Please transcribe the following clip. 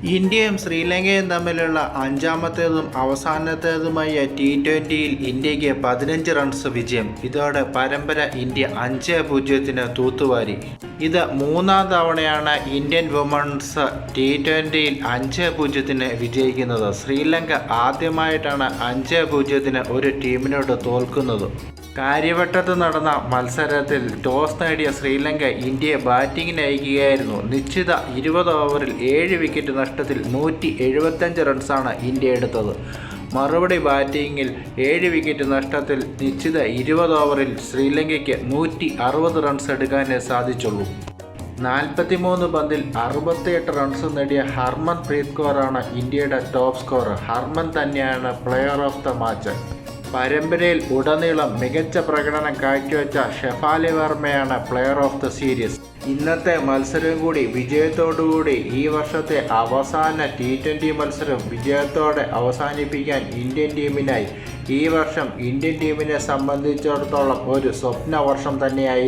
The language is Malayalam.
ഇന്ത്യയും ശ്രീലങ്കയും തമ്മിലുള്ള അഞ്ചാമത്തേതും അവസാനത്തേതുമായ T20യിൽ ഇന്ത്യക്ക് 15 റൺസ് വിജയം. ഇതോടെ പരമ്പര ഇന്ത്യ 5-0 തൂത്തുവാരി. ഇത് മൂന്നാം തവണയാണ് ഇന്ത്യൻ വുമൺസ് T20യിൽ 5-0 വിജയിക്കുന്നത്. ശ്രീലങ്ക ആദ്യമായിട്ടാണ് 5-0 ഒരു ടീമിനോട് തോൽക്കുന്നത്. കാര്യവട്ടത്ത് നടന്ന മത്സരത്തിൽ ടോസ് നേടിയ ശ്രീലങ്ക ഇന്ത്യയെ ബാറ്റിംഗിന് അയക്കുകയായിരുന്നു. നിശ്ചിത 20 ഓവറിൽ 7 വിക്കറ്റ് നഷ്ടത്തിൽ 175 റൺസാണ് ഇന്ത്യ എടുത്തത്. മറുപടി ബാറ്റിംഗിൽ 7 വിക്കറ്റ് നഷ്ടത്തിൽ നിശ്ചിത 20 ഓവറിൽ ശ്രീലങ്കയ്ക്ക് 160 റൺസ് എടുക്കാനേ സാധിച്ചുള്ളൂ. 43 പന്തിൽ 68 റൺസ് നേടിയ ഹർമൻ പ്രീത് കൗറാണ് ഇന്ത്യയുടെ ടോപ്പ് സ്കോറർ. ഹർമൻ തന്നെയാണ് പ്ലെയർ ഓഫ് ദ മാച്ച്. പരമ്പരയിൽ ഉടനീളം മികച്ച പ്രകടനം കാഴ്ചവെച്ച ഷെഫാലി വർമ്മയാണ് പ്ലെയർ ഓഫ് ദ സീരീസ്. ഇന്നത്തെ മത്സരം കൂടി വിജയത്തോടുകൂടി ഈ വർഷത്തെ അവസാന T20 മത്സരം വിജയത്തോടെ അവസാനിപ്പിക്കാൻ ഇന്ത്യൻ ടീമിനായി. ഈ വർഷം ഇന്ത്യൻ ടീമിനെ സംബന്ധിച്ചിടത്തോളം ഒരു സ്വപ്ന വർഷം തന്നെയായി.